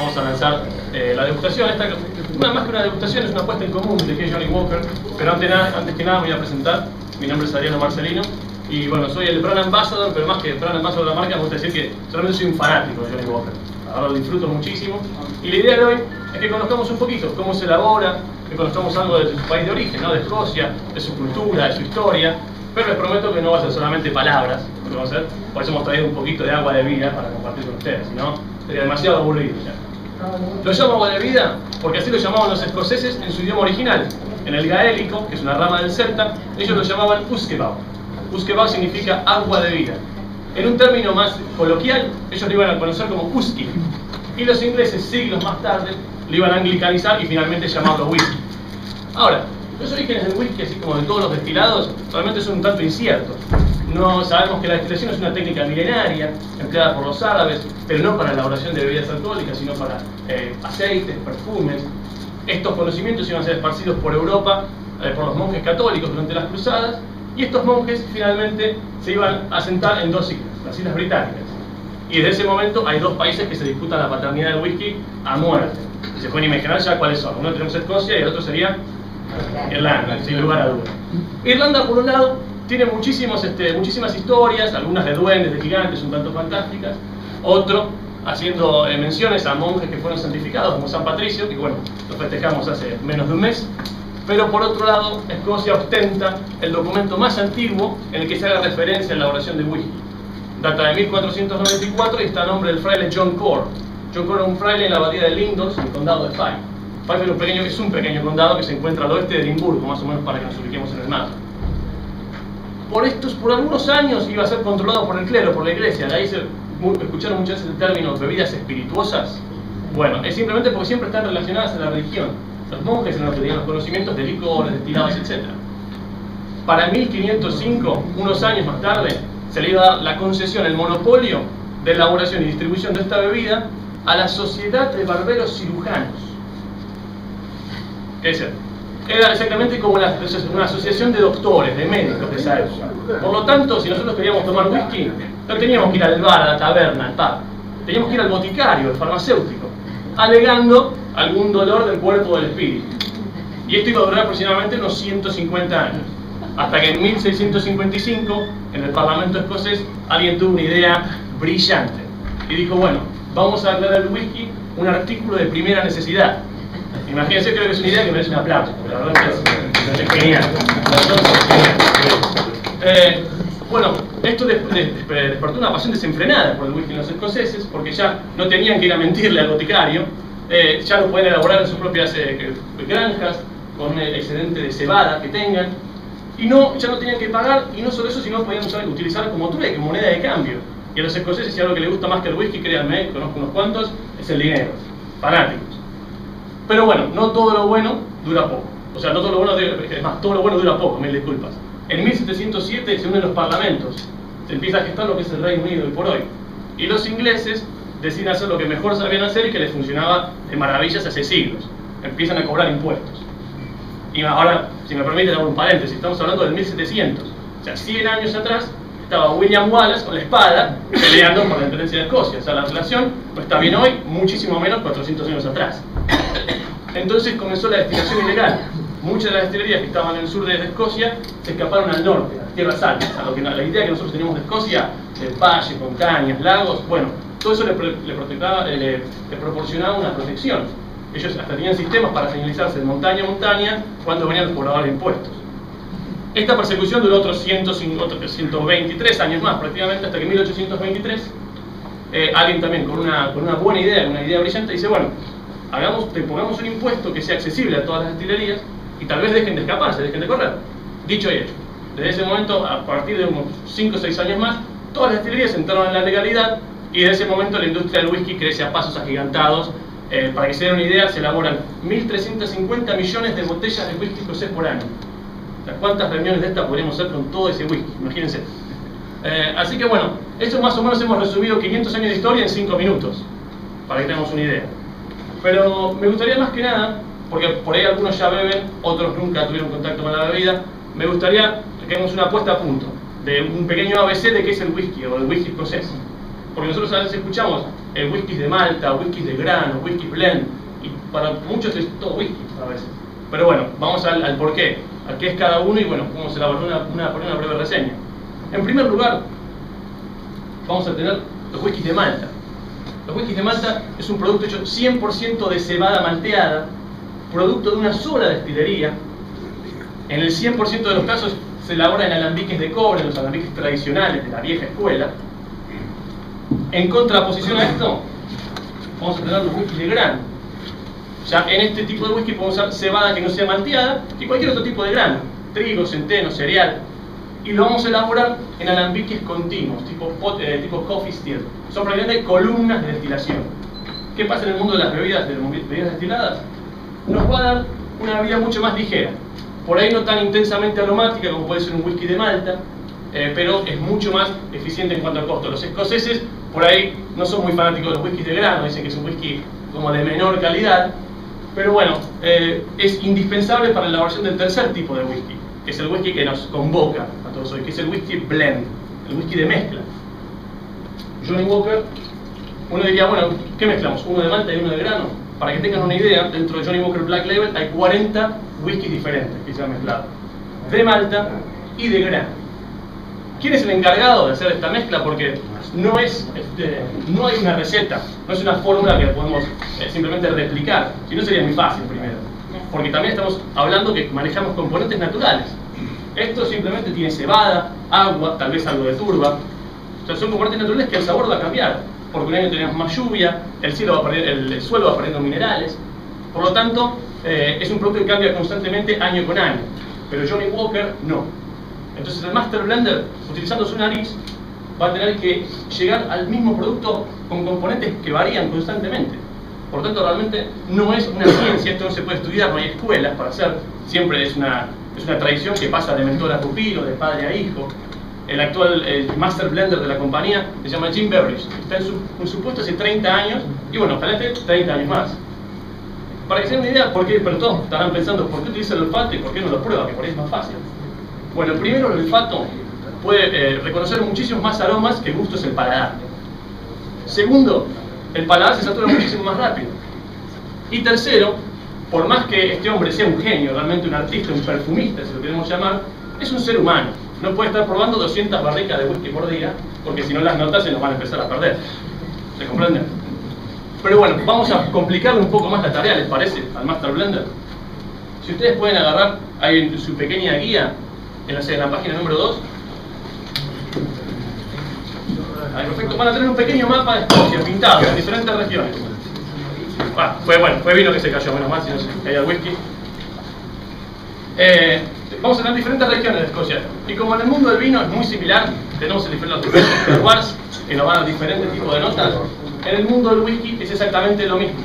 vamos a lanzar la degustación. Más que una degustación, es una puesta en común de que es Johnny Walker. Pero antes que nada me voy a presentar. Mi nombre es Adriano Marcelino. Y bueno, soy el brand ambassador, pero más que brand ambassador de la marca, me gusta decir que solamente soy un fanático de Johnny Walker. Ahora lo disfruto muchísimo. Y la idea de hoy es que conozcamos un poquito cómo se elabora, que conozcamos algo de su país de origen, ¿no? De Escocia, de su cultura, de su historia. Pero les prometo que no va a ser solamente palabras, lo que vamos a hacer. Por eso hemos traído un poquito de agua de vida para compartir con ustedes, si no, sería demasiado aburrido ya. Lo llamo agua de vida porque así lo llamaban los escoceses en su idioma original. En el gaélico, que es una rama del celta, ellos lo llamaban Uskebau. Uskebau significa agua de vida. En un término más coloquial, ellos lo iban a conocer como whisky. Y los ingleses, siglos más tarde, lo iban a anglicanizar y finalmente llamarlo whisky. Ahora, los orígenes del whisky, así como de todos los destilados, realmente son un tanto inciertos. No sabemos que la destilación es una técnica milenaria, empleada por los árabes, pero no para la elaboración de bebidas alcohólicas, sino para aceites, perfumes. Estos conocimientos iban a ser esparcidos por Europa por los monjes católicos durante las cruzadas, y estos monjes finalmente se iban a asentar en dos islas, las Islas Británicas. Y desde ese momento hay dos países que se disputan la paternidad del whisky a muerte. Y se pueden imaginar ya cuáles son. Uno tenemos Escocia y el otro sería Irlanda, sin lugar a dudas. Irlanda, por un lado, tiene muchísimas historias, algunas de duendes, de gigantes, un tanto fantásticas. Otro, haciendo menciones a monjes que fueron santificados, como San Patricio, que bueno, lo festejamos hace menos de un mes. Pero por otro lado, Escocia ostenta el documento más antiguo en el que se haga referencia a la elaboración de whisky. Data de 1494 y está a nombre del fraile John Core. John Core era un fraile en la abadía de Lindores, en el condado de Fife. Fife es un pequeño condado que se encuentra al oeste de Edimburgo, más o menos para que nos ubiquemos en el mapa. Por algunos años iba a ser controlado por el clero, por la iglesia. De ahí escucharon muchas veces el término bebidas espirituosas. Bueno, es simplemente porque siempre están relacionadas a la religión. Los monjes eran los que tenían los conocimientos de licores, destilados, etc. Para 1505, unos años más tarde, se le iba a dar la concesión, el monopolio de elaboración y distribución de esta bebida a la Sociedad de Barberos Cirujanos. ¿Qué es eso? Era exactamente como una asociación de doctores, de médicos de esa época. Por lo tanto, si nosotros queríamos tomar whisky, no teníamos que ir al bar, a la taberna, al pub. Teníamos que ir al boticario, al farmacéutico, alegando algún dolor del cuerpo o del espíritu. Y esto iba a durar aproximadamente unos 150 años. Hasta que en 1655, en el Parlamento escocés, alguien tuvo una idea brillante. Y dijo, bueno, vamos a declarar el whisky un artículo de primera necesidad. Imagínense, creo que es una idea que merece un aplauso, porque la verdad es genial. Bueno, esto despertó una pasión desenfrenada por el whisky en los escoceses, porque ya no tenían que ir a mentirle al boticario, ya lo pueden elaborar en sus propias granjas, con un excedente de cebada que tengan, y ya no tenían que pagar, y no solo eso, sino podían utilizarlo como trueque, como moneda de cambio. Y a los escoceses, si algo que les gusta más que el whisky, créanme, conozco unos cuantos, es el dinero, fanáticos. Pero bueno, no todo lo bueno dura poco. O sea, no todo lo bueno, es más, todo lo bueno dura poco, mil disculpas. En 1707 se unen los parlamentos, se empieza a gestar lo que es el Reino Unido hoy por hoy. Y los ingleses deciden hacer lo que mejor sabían hacer y que les funcionaba de maravillas hace siglos. Empiezan a cobrar impuestos. Y ahora, si me permiten, hago un paréntesis, estamos hablando del 1700. O sea, 100 años atrás estaba William Wallace con la espada peleando por la independencia de Escocia. O sea, la relación no está bien hoy, muchísimo menos 400 años atrás. Entonces comenzó la destilación ilegal. Muchas de las destilerías que estaban en el sur de Escocia se escaparon al norte, a las tierras altas. La idea que nosotros teníamos de Escocia, de valles, montañas, lagos, bueno, todo eso le proporcionaba una protección. Ellos hasta tenían sistemas para señalizarse de montaña a montaña cuando venían los pobladores impuestos. Esta persecución duró otros 123 años más, prácticamente, hasta que en 1823 alguien también con una buena idea, una idea brillante, dice, bueno, pongamos un impuesto que sea accesible a todas las destilerías y tal vez dejen de escaparse, dejen de correr. Dicho y hecho. Desde ese momento, a partir de unos 5 o 6 años más, todas las destilerías entraron en la legalidad y desde ese momento la industria del whisky crece a pasos agigantados. Para que se den una idea, se elaboran 1.350 millones de botellas de whisky escocés por año. O sea, ¿cuántas reuniones de estas podríamos hacer con todo ese whisky? Imagínense. Así que bueno, esto más o menos hemos resumido 500 años de historia en 5 minutos, para que tengamos una idea. Pero me gustaría más que nada, porque por ahí algunos ya beben, otros nunca tuvieron contacto con la bebida, me gustaría que hagamos una puesta a punto de un pequeño ABC de qué es el whisky o el whisky escocés. porque nosotros a veces escuchamos whiskies de malta, whiskies de grano, whisky blend, y para muchos es todo whisky a veces. Pero bueno, vamos al porqué, a qué es cada uno y bueno, vamos a elaborar una breve reseña. En primer lugar, vamos a tener los whiskies de Malta. Los whiskies de Malta es un producto hecho 100% de cebada malteada, producto de una sola destilería. En el 100% de los casos se elabora en alambiques de cobre, los alambiques tradicionales de la vieja escuela. En contraposición a esto, vamos a tener los whiskies de grano. Ya en este tipo de whisky podemos usar cebada que no sea malteada y cualquier otro tipo de grano, trigo, centeno, cereal. Y lo vamos a elaborar en alambiques continuos, tipo coffee still. Son prácticamente columnas de destilación. ¿Qué pasa en el mundo de las bebidas destiladas? Nos va a dar una bebida mucho más ligera. Por ahí no tan intensamente aromática como puede ser un whisky de Malta, pero es mucho más eficiente en cuanto al costo. Los escoceses por ahí no son muy fanáticos de los whiskies de grano, dicen que es un whisky como de menor calidad, pero bueno, es indispensable para la elaboración del tercer tipo de whisky, que es el whisky que nos convoca a todos hoy, que es el whisky blend, el whisky de mezcla. Johnnie Walker, uno diría, bueno, ¿qué mezclamos? ¿Uno de Malta y uno de grano? Para que tengan una idea, dentro de Johnnie Walker Black Label hay 40 whiskies diferentes que se han mezclado, de Malta y de grano. ¿Quién es el encargado de hacer esta mezcla? Porque no hay una receta, no es una fórmula que podemos simplemente replicar, si no sería muy fácil primero. Porque también estamos hablando que manejamos componentes naturales. Esto simplemente tiene cebada, agua, tal vez algo de turba. O sea, son componentes naturales que el sabor va a cambiar, porque un año tenemos más lluvia, el suelo va perdiendo minerales. Por lo tanto, es un producto que cambia constantemente año con año. Pero Johnnie Walker no. Entonces el Master Blender, utilizando su nariz, va a tener que llegar al mismo producto con componentes que varían constantemente. Por lo tanto, realmente no es una ciencia, esto no se puede estudiar, no hay escuelas para hacer. Siempre es una tradición que pasa de mentor a pupilo, de padre a hijo. El actual Master Blender de la compañía se llama Jim Beveridge. Está en su puesto hace 30 años y bueno, ojalá esté 30 años más. Para que se den una idea, pero todos estarán pensando, ¿por qué utiliza el olfato y por qué no lo prueba? Que por ahí es más fácil. Bueno, primero el olfato puede reconocer muchísimos más aromas que el gusto es el paladar. Segundo, el paladar se satura muchísimo más rápido. Y tercero, por más que este hombre sea un genio, realmente un artista, un perfumista, si lo queremos llamar, es un ser humano. No puede estar probando 200 barricas de whisky por día, porque si no las notas se nos van a empezar a perder. ¿Se comprende? Pero bueno, vamos a complicarle un poco más la tarea, ¿les parece? Al Master Blender. Si ustedes pueden agarrar ahí en su pequeña guía, en la página número 2. Ahí, perfecto. Van a tener un pequeño mapa de Escocia pintado en diferentes regiones. Fue vino que se cayó, menos mal si no se caía el whisky. Vamos a tener diferentes regiones de Escocia. Y como en el mundo del vino es muy similar, tenemos los diferentes terroirs que nos van a dar diferentes tipos de notas. En el mundo del whisky es exactamente lo mismo.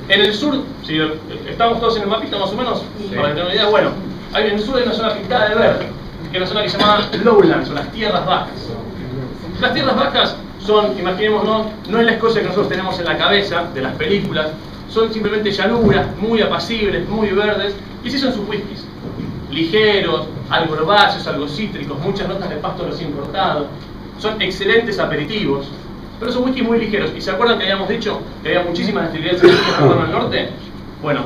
En el sur, si estamos todos en el mapita más o menos, sí, para que tengan una idea, bueno, en el sur hay una zona pintada de verde, que es una zona que se llama Lowlands, o las tierras bajas. Las tierras bajas son, imaginémonos, no es la Escocia que nosotros tenemos en la cabeza de las películas, son simplemente llanuras muy apacibles, muy verdes, y sí son sus whiskies. Ligeros, algo herbáceos, algo cítricos, muchas notas de pasto recién cortado. Son excelentes aperitivos, pero son whiskies muy ligeros. ¿Y se acuerdan que habíamos dicho que había muchísimas destilerías en Escocia al norte? Bueno,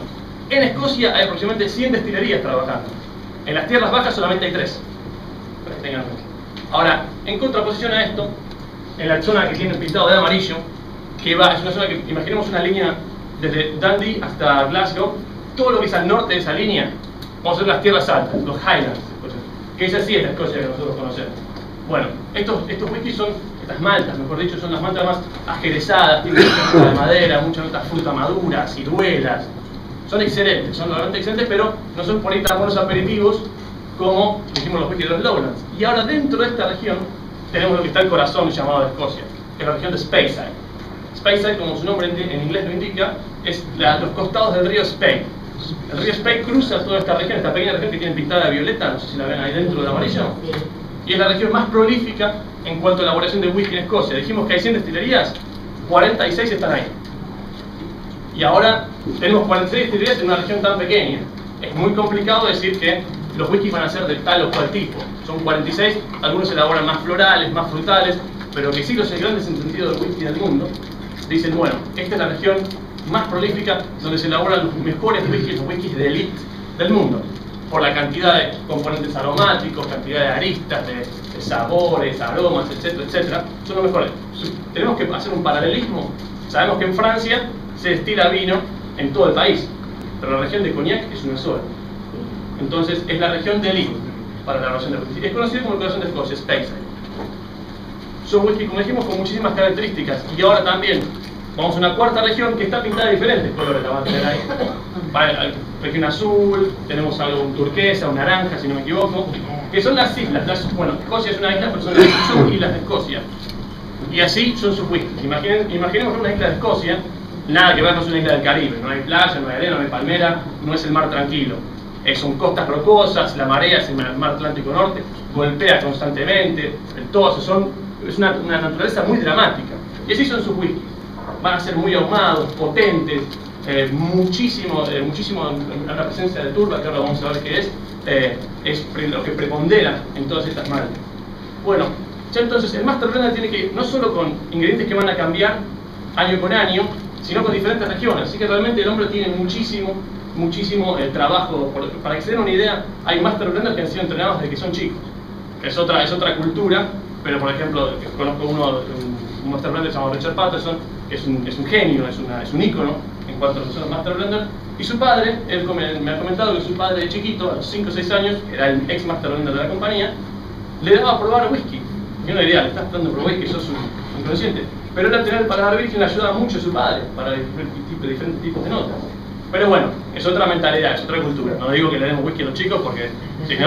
en Escocia hay aproximadamente 100 destilerías trabajando. En las tierras bajas solamente hay 3. Para que tengan en cuenta. Ahora, en contraposición a esto, en la zona que tiene pintado de amarillo, es una zona que, imaginemos una línea desde Dundee hasta Glasgow, todo lo que es al norte de esa línea, vamos a ver las tierras altas, los Highlands, que esa sí es la Escocia que nosotros conocemos. Bueno, estos whiskies son, estas maltas, mejor dicho, son las maltas más ajerezadas, tienen mucha nota de madera, mucha nota de fruta madura, ciruelas. Son excelentes, son realmente excelentes, pero no son por ahí tan buenos aperitivos como dijimos los whiskies de los Lowlands. Y ahora dentro de esta región tenemos lo que está el corazón llamado de Escocia, que es la región de Speyside. Speyside, como su nombre en inglés lo indica, es los costados del río Spey. El río Spey cruza toda esta región, esta pequeña región que tiene pintada de violeta, no sé si la ven ahí dentro del amarillo, y es la región más prolífica en cuanto a elaboración de whisky en Escocia. Dijimos que hay 100 destilerías, 46 están ahí. Y ahora tenemos 46 destilerías en una región tan pequeña. Es muy complicado decir que los whiskies van a ser de tal o cual tipo. Son 46, algunos se elaboran más florales, más frutales, pero que sí los grandes entendidos del whisky del mundo, dicen, bueno, esta es la región más prolífica donde se elaboran los mejores whiskies, los whiskies de elite del mundo, por la cantidad de componentes aromáticos, cantidad de aristas, de sabores, aromas, etcétera, etcétera, son los mejores. Tenemos que hacer un paralelismo. Sabemos que en Francia se destila vino en todo el país, pero la región de Cognac es una sola. Entonces es la región de elite para la elaboración de whisky. Es conocido como el corazón de Escocia, Speyside. Son whisky, como dijimos, con muchísimas características. Y ahora también vamos a una cuarta región que está pintada de diferentes colores, la van a tener ahí. Región azul, tenemos algo un turquesa, un naranja, si no me equivoco, que son las islas. Bueno, Escocia es una isla, pero son las subislas de Escocia. Y así son sus whiskies. Imaginemos una isla de Escocia, nada que ver, no es una isla del Caribe, no hay playa, no hay arena, no hay palmera, no es el mar tranquilo. Son costas rocosas, la marea es el mar Atlántico Norte, golpea constantemente, es una naturaleza muy dramática. Y así son sus whiskies. Van a ser muy ahumados, potentes, muchísimo una presencia de turba, que ahora vamos a ver qué es lo que prepondera en todas estas maltas. Bueno, ya entonces el Master Blender tiene que ir no solo con ingredientes que van a cambiar año con año, sino con diferentes regiones. Así que realmente el hombre tiene muchísimo trabajo. Para que se den una idea, hay Master Blenders que han sido entrenados desde que son chicos. Es otra cultura, pero por ejemplo, conozco un Master Blender llamado Richard Patterson, que es un genio, es un ícono en cuanto a los Master Blender. Y su padre, él me ha comentado que su padre de chiquito, a los 5 o 6 años, que era el ex Master Blender de la compañía, le daba a probar whisky. Y uno diría, le estás dando a probar whisky, sos un inconsciente. Pero él al tener el paladar virgen le ayudaba mucho a su padre para diferentes tipos de notas. Pero bueno, es otra mentalidad, es otra cultura. No digo que le demos whisky a los chicos porque, si no,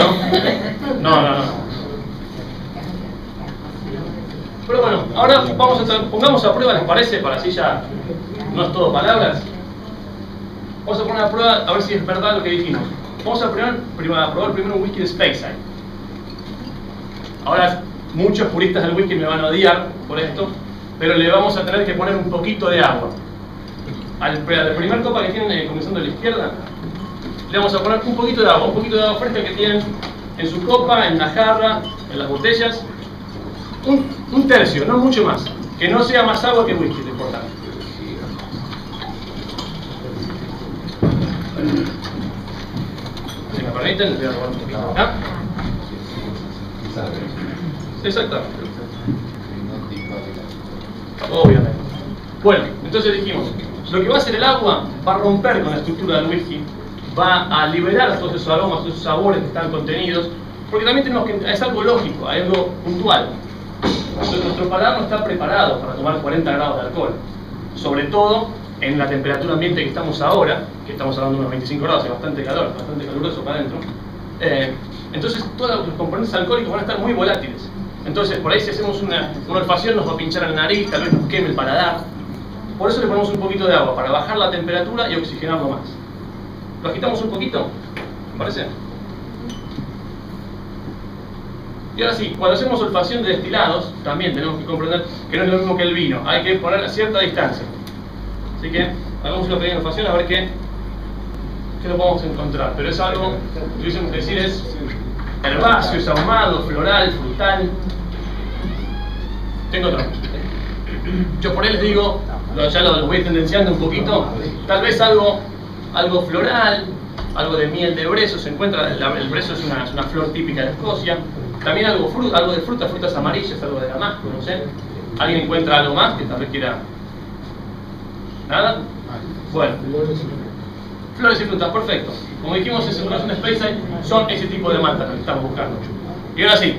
no. Pero bueno, ahora pongamos a prueba, ¿les parece? Para así ya no es todo palabras. Vamos a poner a prueba a ver si es verdad lo que dijimos. Vamos a probar primero un whisky de Speyside. Ahora, muchos puristas del whisky me van a odiar por esto, pero le vamos a tener que poner un poquito de agua. A la primera copa que tienen comenzando a la izquierda, le vamos a poner un poquito de agua fresca que tienen en su copa, en la jarra, en las botellas. Un tercio, no mucho más. Que no sea más agua que whisky, es importante. Si me permiten, les voy a robar un poquito. ¿Ah? Exactamente. Obviamente. Bueno, entonces dijimos, lo que va a hacer el agua va a romper con la estructura del whisky, va a liberar todos esos aromas, todos esos sabores que están contenidos, porque también tenemos que, es algo lógico, hay algo puntual. Nuestro paladar no está preparado para tomar 40 grados de alcohol, sobre todo en la temperatura ambiente que estamos ahora, que estamos hablando de unos 25 grados, es bastante calor, bastante caluroso para adentro. Entonces todos los componentes alcohólicos van a estar muy volátiles. Entonces por ahí si hacemos una olfacción nos va a pinchar en la nariz, tal vez nos queme el paladar. Por eso le ponemos un poquito de agua, para bajar la temperatura y oxigenarlo más. ¿Lo agitamos un poquito? ¿Me parece? Y ahora sí, cuando hacemos olfacción de destilados, también tenemos que comprender que no es lo mismo que el vino. Hay que poner a cierta distancia. Así que hagamos una pequeña olfacción a ver qué lo podemos encontrar. Pero es algo que tuviésemos que decir es herbáceo, es ahumado, floral, frutal. Tengo otro. Yo por ahí les digo, ya lo voy tendenciando un poquito, tal vez algo floral, algo de miel de brezo. Se encuentra, el brezo es una flor típica de Escocia. También algo de frutas amarillas, algo de damasco, no sé. ¿Alguien encuentra algo más que tal vez quiera? ¿Nada? Bueno. Flores y frutas, perfecto. Como dijimos, en corazón de Speyside son ese tipo de maltas que estamos buscando. Y ahora sí,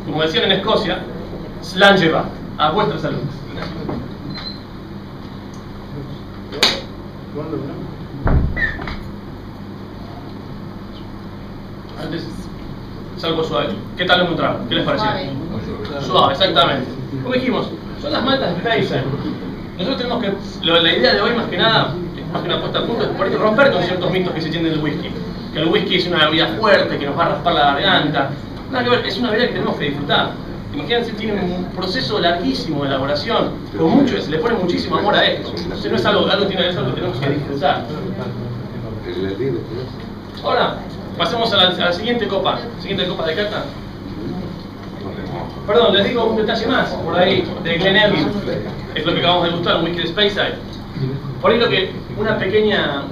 como decían en Escocia, Slàinte, a vuestra salud. Antes es algo suave. ¿Qué tal lo encontraron? ¿Qué les pareció? Suave, exactamente. Como dijimos, son las maltas de Speyside. Nosotros tenemos que, la idea de hoy más que nada, más que una puesta a punto, es por romper con ciertos mitos que se tienen del whisky. Que el whisky es una bebida fuerte, que nos va a raspar la garganta. Nada que ver, es una bebida que tenemos que disfrutar. Imagínense, tiene un proceso larguísimo de elaboración, con mucho, se le pone muchísimo amor a esto. Entonces no es algo que tenemos que disfrutar. Ahora, pasemos a la siguiente copa de cata. Perdón, les digo un detalle más por ahí de Glenelg. Es lo que acabamos de gustar, un whisky de Speyside. Por ahí una pequeña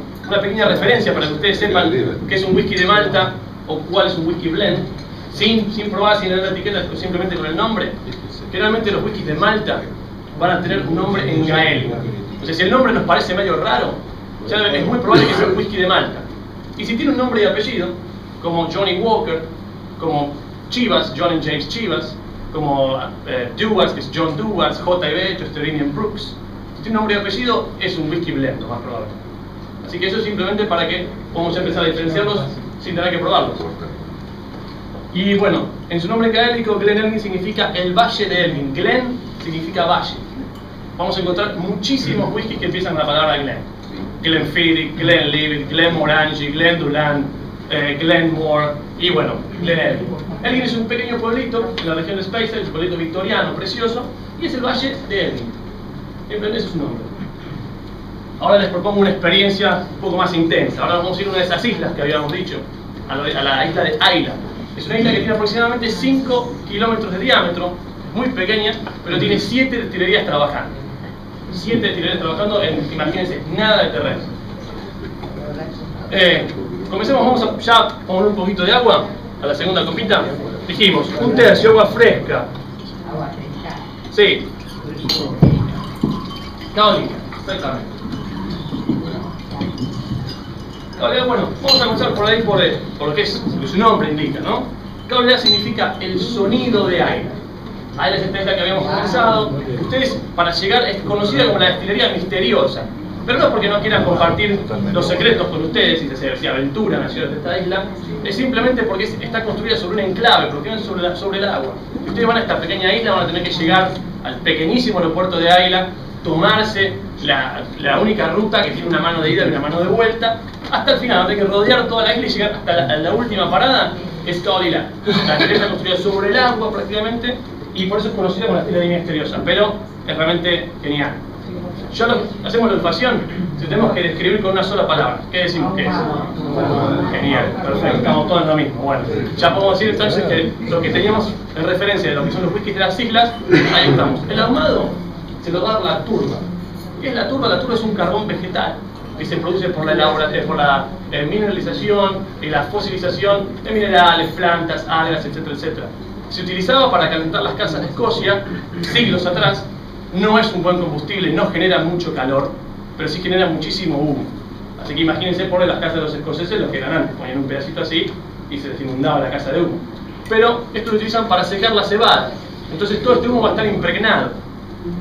referencia para que ustedes sepan qué es un whisky de Malta o cuál es un whisky blend, sin probar, sin leer la etiqueta, simplemente con el nombre. Generalmente los whiskies de Malta van a tener un nombre en gaélico. O sea, si el nombre nos parece medio raro, ya es muy probable que sea un whisky de Malta. Y si tiene un nombre y apellido, como Johnny Walker, como Chivas, John and James Chivas, como Duars, que es John Duars, J.B., Chosterinian Brooks, si tiene un nombre y apellido, es un whisky blend, lo más probable. Así que eso es simplemente para que podamos empezar a diferenciarlos sin tener que probarlos. Y bueno, en su nombre gaélico, Glenelg significa el valle de Elgin. Glen significa valle. Vamos a encontrar muchísimos whiskies que empiezan con la palabra Glen. Glenfiddich, Glenlivet, Glenmorangie, Glendullan, Glenmore y bueno, Glenelg. Elgin es un pequeño pueblito en la región de Speyside, es un pueblito victoriano, precioso, y es el valle de Elgin. Ese es su nombre. Ahora les propongo una experiencia un poco más intensa. Ahora vamos a ir a una de esas islas que habíamos dicho, a la isla de Islay. Es una isla que tiene aproximadamente 5 kilómetros de diámetro, muy pequeña, pero tiene 7 destilerías trabajando. 7 destilerías trabajando en, imagínense, nada de terreno. Comencemos, vamos a ya poner un poquito de agua a la segunda copita. Dijimos, 1/3 agua fresca. Sí. Cáulica, exactamente. Bueno, vamos a comenzar por ahí por lo que su nombre indica, ¿no? Cáulica significa el sonido de Islay. Islay es esta isla que habíamos comenzado. Ustedes, para llegar, es conocida como la destilería misteriosa. Pero no es porque no quieran compartir los secretos con ustedes y se aventuran a llegar a esta isla. Es simplemente porque está construida sobre un enclave, porque no es sobre el agua. Si ustedes van a esta pequeña isla, van a tener que llegar al pequeñísimo aeropuerto de Islay, tomarse la única ruta que tiene una mano de ida y una mano de vuelta, hasta el final, van a tener que rodear toda la isla y llegar hasta la última parada, es Cáulica. La destilería está construida sobre el agua prácticamente, y por eso es conocida como la destilería misteriosa, pero es realmente genial. Ya hacemos la olfacción, si tenemos que describir con una sola palabra, ¿qué decimos que es? Genial, perfecto, estamos todos en lo mismo. Bueno, ya podemos decir entonces que lo que teníamos en referencia de lo que son los whiskies de las islas, ahí estamos. El ahumado se lo da la turba. ¿Qué es la turba? La turba es un carbón vegetal que se produce por la mineralización y la fosilización de minerales, plantas, algas, etcétera, etcétera. Se utilizaba para calentar las casas de Escocia siglos atrás. No es un buen combustible, no genera mucho calor, pero sí genera muchísimo humo. Así que imagínense por las casas de los escoceses lo que eran antes, ponían un pedacito así y se les inundaba la casa de humo. Pero esto lo utilizan para secar la cebada. Entonces todo este humo va a estar impregnado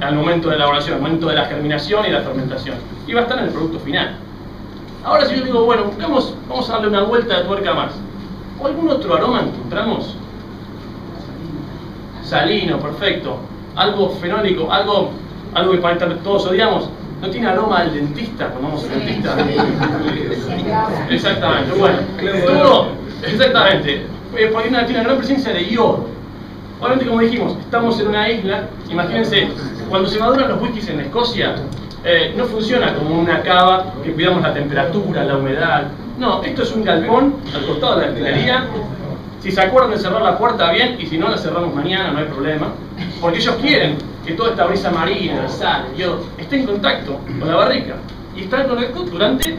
al momento de la elaboración, al momento de la germinación y la fermentación. Y va a estar en el producto final. Ahora si yo digo, bueno, vamos a darle una vuelta de tuerca más. ¿O algún otro aroma encontramos? Salino, perfecto. Algo fenólico, algo que para estar todos odiamos. ¿No tiene aroma al dentista cuando vamos al dentista? Exactamente, bueno. Todo, exactamente. Porque tiene una gran presencia de yodo. Obviamente, como dijimos, estamos en una isla. Imagínense, cuando se maduran los whiskies en Escocia, no funciona como una cava que cuidamos la temperatura, la humedad. No, esto es un galpón al costado de la destilería. Si se acuerdan de cerrar la puerta, bien, y si no, la cerramos mañana, no hay problema. Porque ellos quieren que toda esta brisa marina, el sal, el yodo, esté en contacto con la barrica. Y está en contacto durante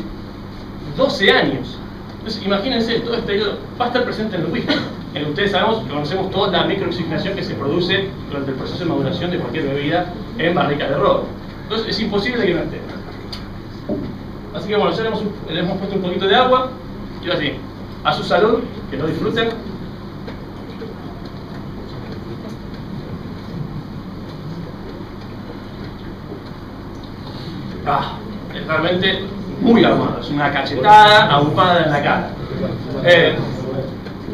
12 años. Entonces, imagínense, todo este yodo va a estar presente en el whisky. En el que ustedes sabemos, conocemos toda la microoxigenación que se produce durante el proceso de maduración de cualquier bebida en barricas de roble. Entonces, es imposible que no esté. Así que bueno, ya le hemos puesto un poquito de agua. Y ahora sí, a su salud, que lo disfruten. Es realmente muy armado, es una cachetada ahupada en la cara.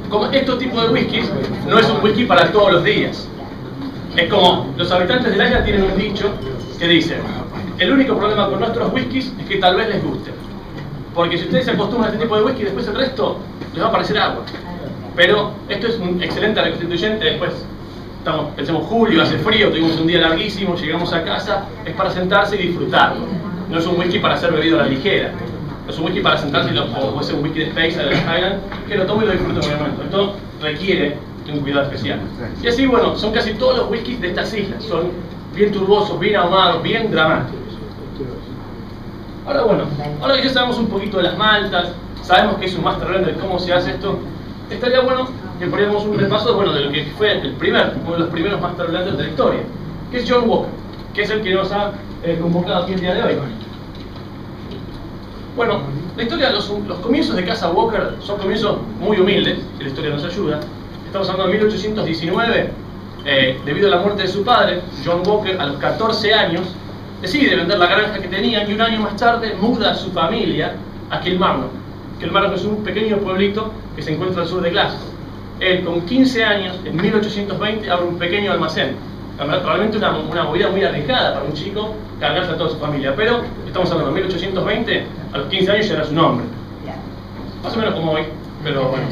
Como estos tipos de whiskies, no es un whisky para todos los días. Es como los habitantes de la isla tienen un dicho que dice: el único problema con nuestros whiskies es que tal vez les guste. Porque si ustedes se acostumbran a este tipo de whisky, después el resto les va a parecer agua. Pero esto es un excelente reconstituyente. Después pensemos julio, hace frío, tuvimos un día larguísimo, llegamos a casa, es para sentarse y disfrutarlo. No es un whisky para ser bebido a la ligera. Es un whisky para sentarse, o es un whisky de Speyside de Highland, que lo tomo y lo disfruto en el momento. Esto requiere un cuidado especial. Y así, bueno, son casi todos los whiskies de estas islas, son bien turbosos, bien ahumados, bien dramáticos. Ahora bueno, ahora que ya sabemos un poquito de las maltas, sabemos que es un Master Blender, cómo se hace esto, estaría bueno que poniéramos un repaso de lo que fue uno de los primeros Master Blenders de la historia, que es John Walker, que es el que nos ha convocado aquí el día de hoy. Bueno, la historia, los comienzos de Casa Walker son comienzos muy humildes, si la historia nos ayuda. Estamos hablando de 1819, debido a la muerte de su padre, John Walker, a los 14 años, decide vender la granja que tenía y un año más tarde muda a su familia a Kilmarnock. Kilmarnock es un pequeño pueblito que se encuentra al sur de Glasgow. Él, con 15 años, en 1820, abre un pequeño almacén. Realmente una movida muy arriesgada para un chico cargarse a toda su familia, pero estamos hablando de 1820, a los 15 años ya era su nombre. Más o menos como hoy, pero bueno.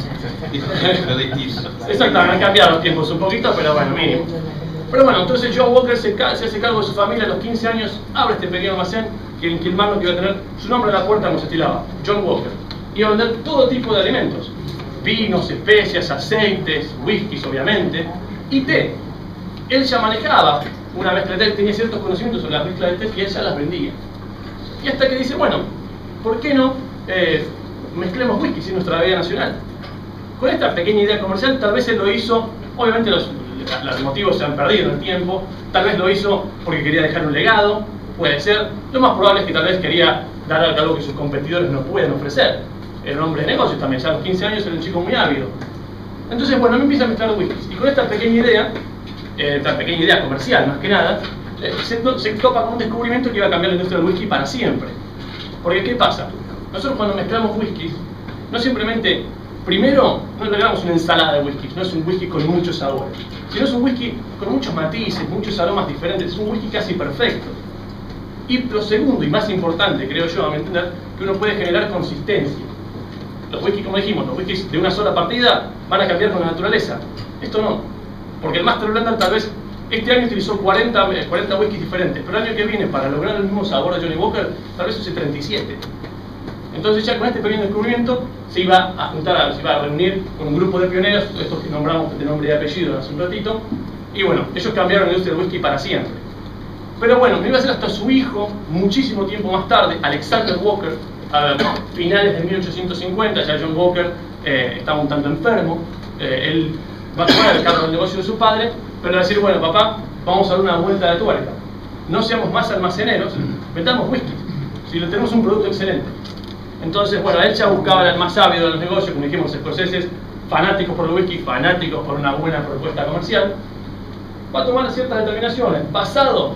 Exactamente, han cambiado los tiempos un poquito, pero bueno, mínimo. Pero bueno, entonces John Walker se hace cargo de su familia a los 15 años, abre este pequeño almacén que en Kilmarnock iba a tener su nombre en la puerta como se estilaba, John Walker. Iba a vender todo tipo de alimentos, vinos, especias, aceites, whiskies obviamente, y té. Él ya manejaba una mezcla de té, tenía ciertos conocimientos sobre las mezclas de té y él ya las vendía. Y hasta que dice, bueno, ¿por qué no mezclemos whisky en nuestra bebida nacional? Con esta pequeña idea comercial, tal vez él lo hizo, obviamente los motivos se han perdido en el tiempo, tal vez lo hizo porque quería dejar un legado, puede ser, lo más probable es que tal vez quería dar algo que sus competidores no pueden ofrecer. Era un hombre de negocios también, ya a los 15 años era un chico muy ávido. Entonces, bueno, me empieza a mezclar whiskies, y con esta pequeña idea comercial más que nada, se topa con un descubrimiento que iba a cambiar la industria del whisky para siempre. Porque, ¿qué pasa? Nosotros cuando mezclamos whiskies, no simplemente, primero, no logramos una ensalada de whiskies, no es un whisky con muchos sabores, sino es un whisky con muchos matices, muchos aromas diferentes, es un whisky casi perfecto. Y lo segundo, y más importante, creo yo, a mi entender, que uno puede generar consistencia. Los whiskies, como dijimos, los whiskies de una sola partida van a cambiar con la naturaleza. Esto no, porque el Master Blender tal vez este año utilizó 40 whiskies diferentes, pero el año que viene, para lograr el mismo sabor de Johnny Walker, tal vez use 37. Entonces ya con este pequeño descubrimiento se iba a reunir con un grupo de pioneros, estos que nombramos de nombre y apellido hace un ratito, y bueno, ellos cambiaron la industria del whisky para siempre. Pero bueno, no iba a ser hasta su hijo, muchísimo tiempo más tarde, Alexander Walker, a finales de 1850, ya John Walker estaba un tanto enfermo, él va a tomar el cargo del negocio de su padre, pero va a decir, bueno papá, vamos a dar una vuelta de tuerca, no seamos más almaceneros, vendamos whisky, si le tenemos un producto excelente. Entonces, bueno, él ya buscaba el más sabio de los negocios, como dijimos, escoceses, fanáticos por el whisky, fanáticos por una buena propuesta comercial, va a tomar ciertas determinaciones, basado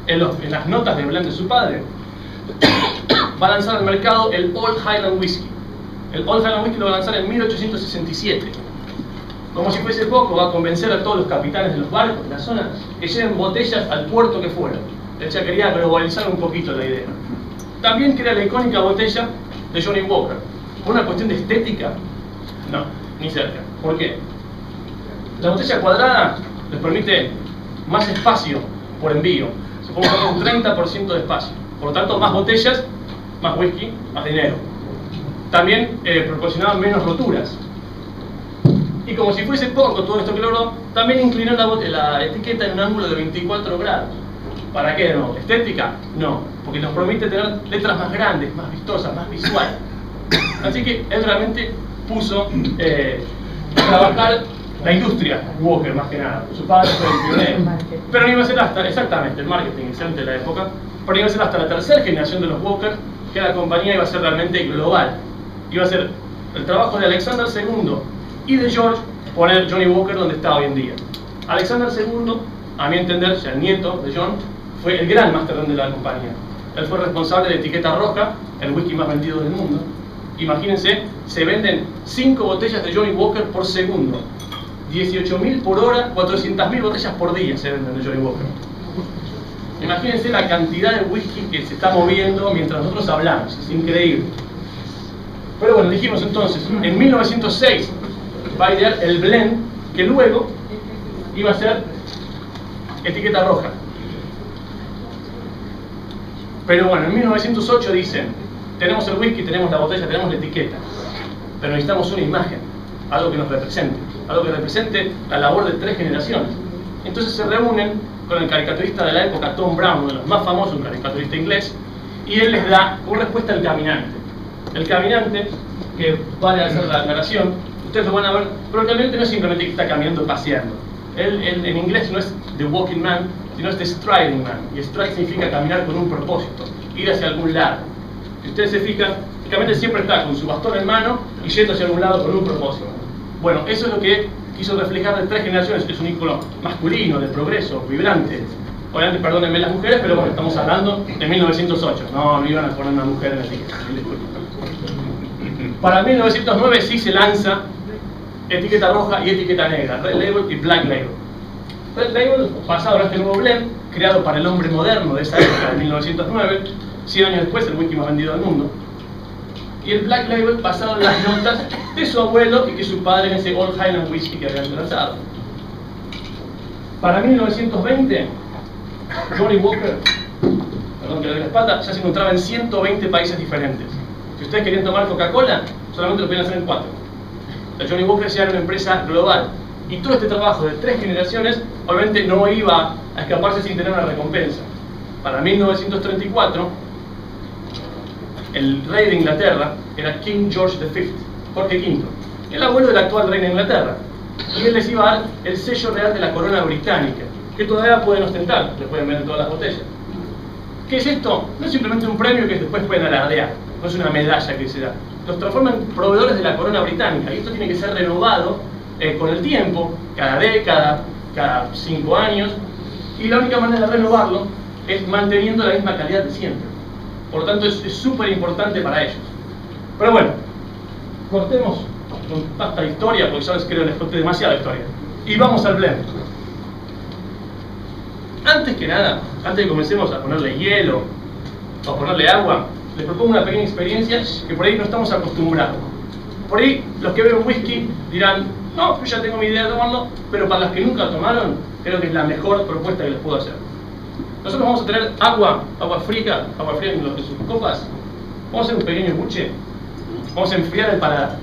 en las notas de blend de su padre, va a lanzar al mercado el Old Highland Whisky. El Old Highland Whisky lo va a lanzar en 1867. Como si fuese poco, va a convencer a todos los capitanes de los barcos de la zona que lleven botellas al puerto que fuera. Él ya quería globalizar un poquito la idea. También crea la icónica botella de Johnny Walker. ¿Por una cuestión de estética? No, ni cerca. ¿Por qué? La botella cuadrada les permite más espacio por envío. Se puede usar un 30% de espacio. Por lo tanto, más botellas, más whisky, más dinero. También proporcionaba menos roturas. Y como si fuese poco todo esto que logró, también inclinó la etiqueta en un ángulo de 24 grados. ¿Para qué no? ¿Estética? No, porque nos permite tener letras más grandes, más vistosas, más visuales. Así que él realmente puso a trabajar la industria Walker más que nada. Su padre fue el pionero. Pero no iba a ser hasta, exactamente, el marketing excelente de la época, pero iba a ser hasta la tercera generación de los Walker que la compañía iba a ser realmente global. Iba a ser el trabajo de Alexander II y de George poner Johnny Walker donde está hoy en día. Alexander II, a mi entender, ya el nieto de John, fue el gran Master Blender de la compañía. Él fue responsable de Etiqueta Roja, el whisky más vendido del mundo. Imagínense, se venden 5 botellas de Johnny Walker por segundo. 18.000 por hora, 400.000 botellas por día se venden de Johnny Walker. Imagínense la cantidad de whisky que se está moviendo mientras nosotros hablamos, es increíble. Pero bueno, dijimos entonces, en 1906 va a idear el blend que luego iba a ser Etiqueta Roja. Pero bueno, en 1908 dicen, tenemos el whisky, tenemos la botella, tenemos la etiqueta, pero necesitamos una imagen, algo que nos represente. algo que represente la labor de 3 generaciones. Entonces se reúnen con el caricaturista de la época, Tom Brown, uno de los más famosos, un caricaturista inglés, y él les da una respuesta al caminante. El caminante, que vale hacer la aclaración, ustedes lo van a ver, pero el caminante no es simplemente que está caminando, paseando. Él en inglés no es the walking man, sino es the striding man. Y stride significa caminar con un propósito, ir hacia algún lado. Si ustedes se fijan, el caminante siempre está con su bastón en mano y yendo hacia algún lado con un propósito. Bueno, eso es lo que quiso reflejar de 3 generaciones. Es un ícono masculino, de progreso, vibrante. Obviamente, perdónenme las mujeres, pero bueno, estamos hablando de 1908. No iban a poner una mujer en la etiqueta. Para 1909 sí se lanza etiqueta roja y etiqueta negra, Red Label y Black Label. Red Label, basado en este nuevo blend, creado para el hombre moderno de esa época, de 1909, 100 años después, el whisky más vendido del mundo. Y el Black Label, basado en las notas de su abuelo y que su padre en ese Old Highland Whisky que habían lanzado. Para 1920, Johnny Walker, perdón que le doy la espalda, ya se encontraba en 120 países diferentes. Si ustedes querían tomar Coca-Cola, solamente lo podían hacer en 4. La Johnny Walker ya era una empresa global. Y todo este trabajo de 3 generaciones, obviamente no iba a escaparse sin tener una recompensa. Para 1934, el rey de Inglaterra era King George V, Jorge V, el abuelo del actual rey de Inglaterra. Y él les iba a dar el sello real de la corona británica, que todavía pueden ostentar, le pueden ver en todas las botellas. ¿Qué es esto? No es simplemente un premio que después pueden alardear, no es una medalla que se da. Los transforman en proveedores de la corona británica, y esto tiene que ser renovado con el tiempo, cada década, cada 5 años, y la única manera de renovarlo es manteniendo la misma calidad de siempre. Por lo tanto, es súper importante para ellos. Pero bueno, cortemos con tanta historia, porque ya les creo les conté demasiada historia. Y vamos al blend. Antes que nada, antes de que comencemos a ponerle hielo o a ponerle agua, les propongo una pequeña experiencia que por ahí no estamos acostumbrados. Por ahí, los que beben whisky dirán, no, yo ya tengo mi idea de tomarlo, pero para los que nunca lo tomaron, creo que es la mejor propuesta que les puedo hacer. Nosotros vamos a tener agua fría en sus copas. Vamos a hacer un pequeño buche. Vamos a enfriar el paladar.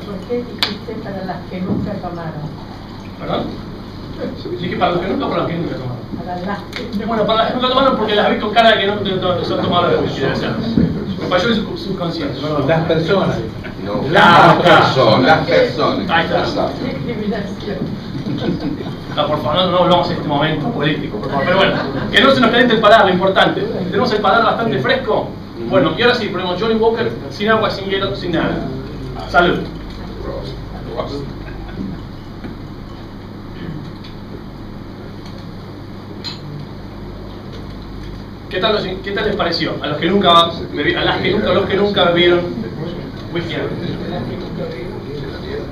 ¿Por qué dijiste para las que nunca tomaron? ¿Perdón? Dije para los que nunca o para los que nunca tomaron. Para las que... Bueno, para las que nunca tomaron porque las vi con cara de que no son tomadas de whisky. Me falló el subconsciente. Las personas. No, las personas. Ahí está. Discriminación. No, por favor, no hablamos en este momento político, por favor. Pero bueno, que no se nos caliente el paladar, lo importante. Tenemos el paladar bastante fresco. Bueno, y ahora sí, ponemos Johnny Walker sin agua, sin hielo, sin nada. Salud. ¿Qué tal les pareció? A los que nunca bebieron whisky.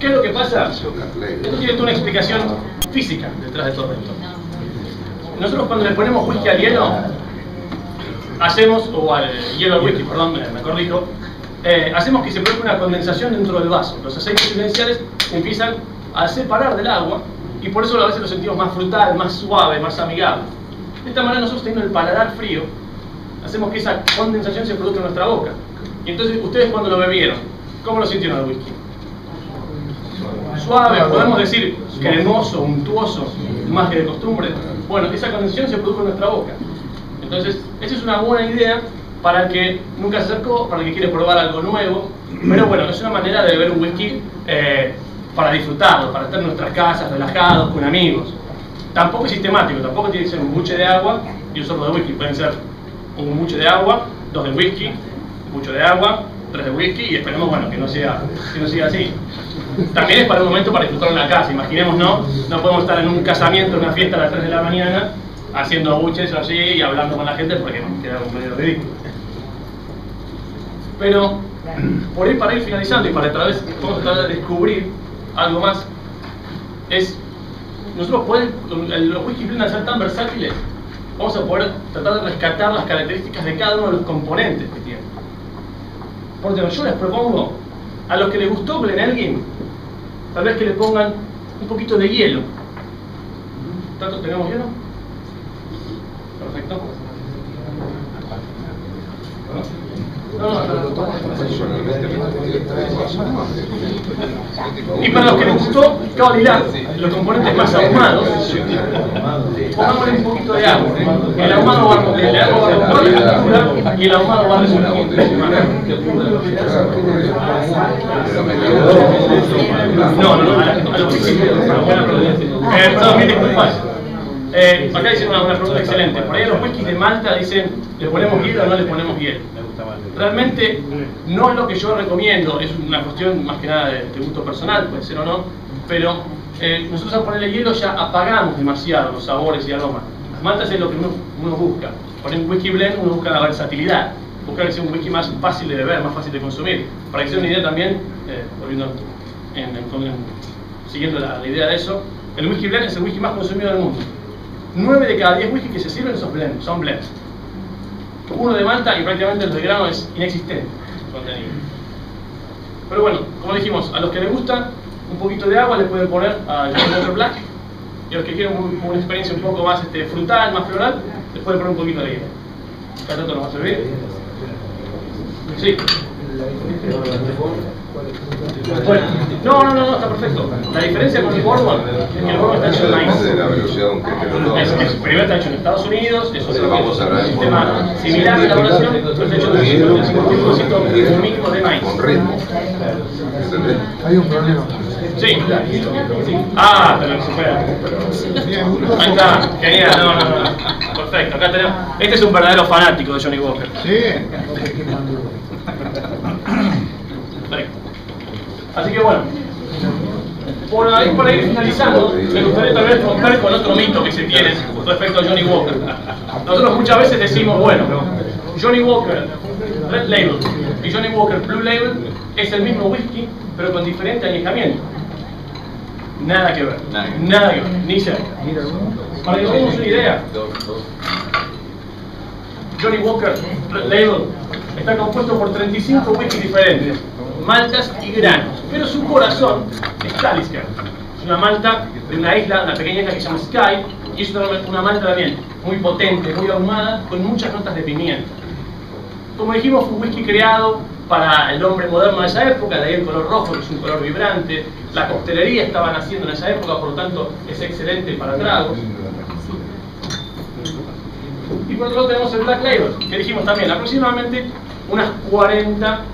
¿Qué es lo que pasa? Esto tiene toda una explicación física detrás de todo esto. Nosotros cuando le ponemos whisky al hielo, o al hielo al whisky, perdón, me corrijo, hacemos que se produzca una condensación dentro del vaso. Los aceites esenciales empiezan a separar del agua y por eso a veces lo sentimos más frutal, más suave, más amigable. De esta manera nosotros teniendo el paladar frío, hacemos que esa condensación se produzca en nuestra boca. Y entonces ustedes cuando lo bebieron, ¿cómo lo sintieron el whisky? Suave, podemos decir cremoso, untuoso, más que de costumbre. Bueno, esa condensación se produjo en nuestra boca. Entonces, esa es una buena idea para el que nunca se acercó, para el que quiere probar algo nuevo. Pero bueno, es una manera de beber un whisky para disfrutarlo, para estar en nuestras casas, relajados, con amigos. Tampoco es sistemático, tampoco tiene que ser un buche de agua y un sorbo de whisky. Pueden ser un buche de agua, 2 de whisky, un buche de agua, 3 de whisky y esperemos bueno, que no siga así. También es para un momento para disfrutar en la casa. Imaginemos, no podemos estar en un casamiento, en una fiesta a las 3 de la mañana haciendo buches así y hablando con la gente porque nos queda un medio ridículo. Pero por ahí, para ir finalizando y para otra vez vamos a tratar de descubrir algo más, es nosotros los whisky blend al ser tan versátiles, vamos a poder tratar de rescatar las características de cada uno de los componentes que tienen. Por ejemplo, yo les propongo a los que les gustó Glenelgin, tal vez que le pongan un poquito de hielo. ¿Tanto tenemos hielo? Perfecto. Personalmente me gustaría tres vasos más. Y para los que les gustó, Cao Lilang, los componentes más ahumados, pongámosle un poquito de agua. El ahumado va a romper la textura y el ahumado va a resultar un poco más. No, a lo principio, buena pregunta. Perdón, mil disculpas. Acá dicen una pregunta excelente. Por ahí en los whiskies de Malta dicen, ¿le ponemos hielo o no le ponemos hielo? Realmente no es lo que yo recomiendo, es una cuestión más que nada de gusto personal, puede ser o no, pero nosotros al ponerle hielo ya apagamos demasiado los sabores y aromas. Las maltas es lo que uno busca. Por un whisky blend uno busca la versatilidad, busca que sea un whisky más fácil de beber, más fácil de consumir. Para que se den una idea también, volviendo siguiendo la idea de eso, el whisky blend es el whisky más consumido del mundo. 9 de cada 10 whisky que se sirven son blends. Uno de Malta y prácticamente el de grano es inexistente contenido. Pero bueno, como dijimos, a los que les gusta un poquito de agua le pueden poner a Johnny Walker Black, y a los que quieren una experiencia un poco más frutal, más floral, les pueden poner un poquito de hielo. ¿Cada tanto nos va a servir? Sí. Bueno, no, está perfecto. La diferencia con el bourbon es que el bourbon está hecho en maíz. De la velocidad con que Primero está hecho en Estados Unidos, es un sistema sí, similar de elaboración, pero está hecho en un 55% mínimo de maíz. Con ritmo. Hay un problema. Sí. Ah, pero se supera. Ahí está, genial, no. Perfecto, acá tenemos. Este es un verdadero fanático de Johnny Walker. Sí. Perfecto. Así que bueno, para ir finalizando, me gustaría tal vez romper con otro mito que se tiene respecto a Johnny Walker. Nosotros muchas veces decimos, bueno, Johnny Walker Red Label y Johnny Walker Blue Label es el mismo whisky, pero con diferente añejamiento. Nada que ver, nada que ver, ni cerca. Para que tengamos una idea, Johnny Walker Red Label está compuesto por 35 whiskies diferentes, maltas y granos, pero su corazón es Talisker. Es una malta de una isla, una pequeña isla que se llama Skye, y es una malta también muy potente, muy ahumada, con muchas notas de pimienta. Como dijimos, fue un whisky creado para el hombre moderno de esa época, de ahí el color rojo, que es un color vibrante. La coctelería estaba naciendo en esa época, por lo tanto es excelente para tragos. Y por otro lado tenemos el Black Label, que dijimos también aproximadamente unos 40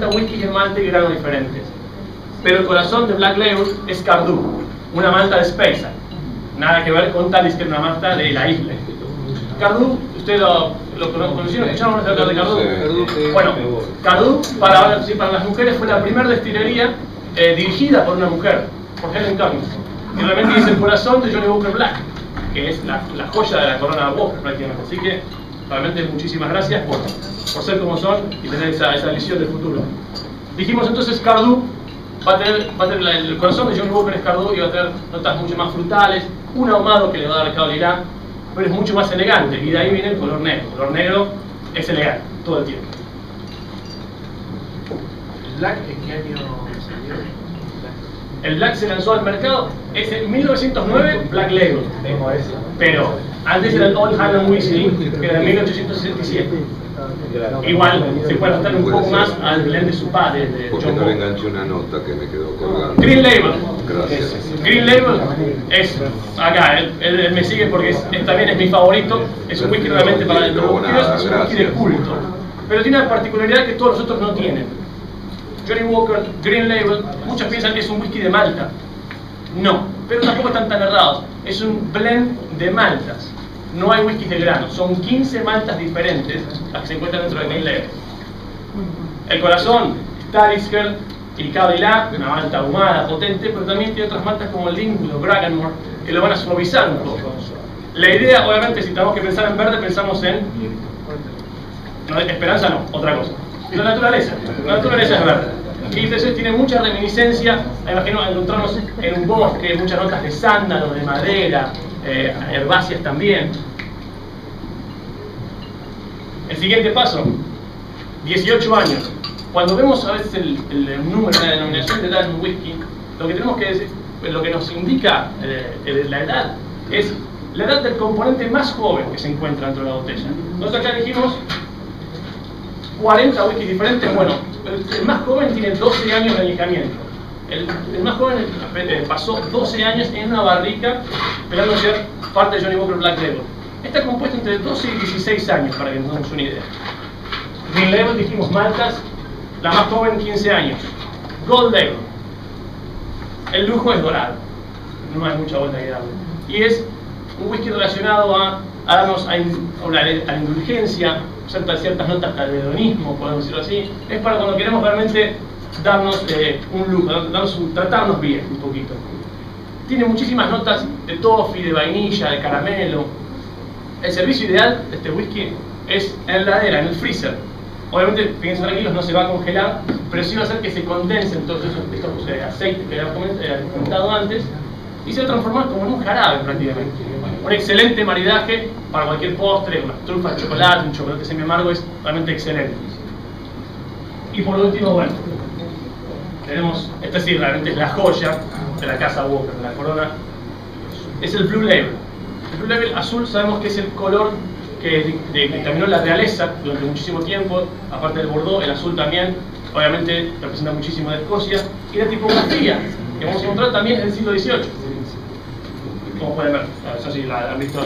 whiskies de malta y grano diferentes. Pero el corazón de Black Label es Cardhu, una malta de Speyside. Nada que ver con Talisker, una malta de la isla. Cardhu, ¿ustedes lo conocieron? ¿Escucharon hablar de Cardhu? Bueno, Cardhu para las mujeres fue la primera destilería dirigida por una mujer, por Helen Cummings. Y realmente es el corazón de Johnny Walker Black, que es la joya de la corona de Walker prácticamente. Así que realmente muchísimas gracias por ser como son y tener esa visión del futuro. Dijimos entonces Cardhu va a tener el corazón de Johnny Walker es Cardhu y va a tener notas mucho más frutales, un ahumado que le va a dar Cao Lilang, pero es mucho más elegante, y de ahí viene el color negro. El color negro es elegante todo el tiempo. ¿El Black en qué año salió? El Black se lanzó al mercado, es en 1909 Black Label, pero antes era el Old Highland Whisky, que era de 1867. Igual se puede adaptar un poco más al blend de su padre, de Porque John no le Walker. enganché una nota que me quedó colgando. Green Label. Gracias. Green Label es, acá, él me sigue porque también es mi favorito, es un whisky realmente para el whiskeros, es un whisky de culto. Pero tiene una particularidad que todos los otros no tienen. Johnny Walker, Green Label, muchos piensan que es un whisky de Malta. No, pero tampoco están tan errados. Es un blend de maltas. No hay whiskies de grano, son 15 maltas diferentes las que se encuentran dentro de Green Label. El corazón, Talisker y Cao Lilang, una malta ahumada, potente, pero también tiene otras maltas como el Lindblom o Brackenmore, que lo van a suavizar un poco. La idea, obviamente, si tenemos que pensar en verde, pensamos en... No, esperanza no, otra cosa. La naturaleza es verde. Y entonces tiene mucha reminiscencia, me imagino encontrarnos en un bosque, muchas notas de sándalo, de madera, herbáceas también. El siguiente paso, 18 años. Cuando vemos a veces el número, la denominación de edad en un whisky, lo que tenemos que decir, lo que nos indica la edad, es la edad del componente más joven que se encuentra dentro de la botella. Nosotros acá dijimos 40 whiskies diferentes. Bueno, el más joven tiene 12 años de añejamiento. El más joven pasó 12 años en una barrica esperando ser parte de Johnny Walker Black Label. Está compuesto entre 12 y 16 años, para que nos demos una idea. Green Label, dijimos maltas, la más joven 15 años. Gold Label, el lujo es dorado, no hay mucha vuelta que darle. Y es un whisky relacionado a darnos a la indulgencia, ciertas notas de hedonismo, podemos decirlo así. Es para cuando queremos realmente darnos un lujo, tratarnos bien un poquito. Tiene muchísimas notas de toffee, de vainilla, de caramelo. El servicio ideal de este whisky es en la heladera, en el freezer. Obviamente, fíjense tranquilos, no se va a congelar, pero sí va a hacer que se condensen todos estos aceites que habíamos comentado antes y se va a transformar como en un jarabe prácticamente. Un excelente maridaje para cualquier postre, una trufa de chocolate, un chocolate semi amargo, es realmente excelente. Y por último, bueno, tenemos, esta sí realmente es la joya de la casa Walker, de la corona, es el Blue Label. El Blue Label azul sabemos que es el color que determinó la realeza durante muchísimo tiempo, aparte del Bordeaux, el azul también, obviamente representa muchísimo de Escocia, y la tipografía que vamos a encontrar también es del siglo XVIII. Como pueden ver, eso sí la han visto.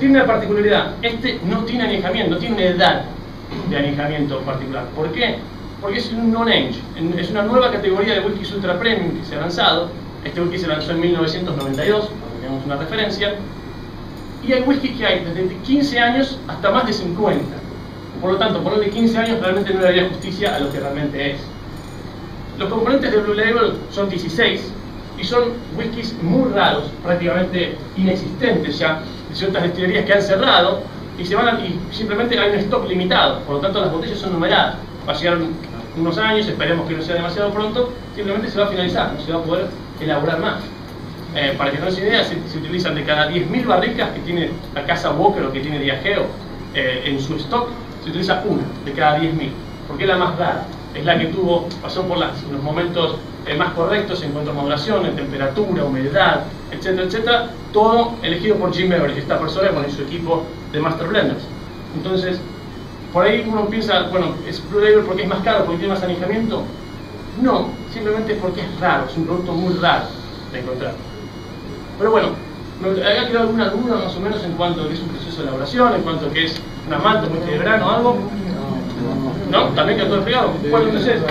Tiene una particularidad, este no tiene añejamiento, no tiene una edad de añejamiento particular. ¿Por qué? Porque es un non-age, es una nueva categoría de whiskies ultra premium que se ha lanzado. Este whisky se lanzó en 1992, para que tengamos una referencia. Y hay whisky que hay desde 15 años hasta más de 50. Por lo tanto, ponerle 15 años realmente no le haría justicia a lo que realmente es. Los componentes de Blue Label son 16 y son whiskies muy raros, prácticamente inexistentes ya, de ciertas destilerías que han cerrado y simplemente hay un stock limitado. Por lo tanto, las botellas son numeradas. Va a llegar unos años, esperemos que no sea demasiado pronto, simplemente se va a finalizar, no se va a poder elaborar más. Para que no se den idea, se utilizan de cada 10.000 barricas que tiene la casa Walker o que tiene Diageo en su stock, se utiliza una de cada 10.000, porque es la más rara, es la que pasó por los momentos más correctos en cuanto a maduración, en temperatura, humedad, etcétera, etcétera, todo elegido por Jim Beveridge, esta persona con su equipo de Master Blenders. Entonces, por ahí uno piensa, bueno, ¿es Blue Label porque es más caro, porque tiene más añejamiento? No, simplemente es porque es raro, es un producto muy raro de encontrar. Pero bueno, ¿me había quedado alguna duda más o menos en cuanto a que es un proceso de elaboración, en cuanto a que es una malta, un de grano o algo? ¿No? ¿También quedó todo explicado? Bueno, entonces,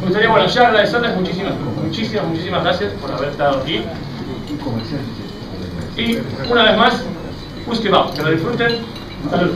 me gustaría, bueno, ya agradecerles muchísimas gracias por haber estado aquí. Y una vez más, que lo disfruten. Salud.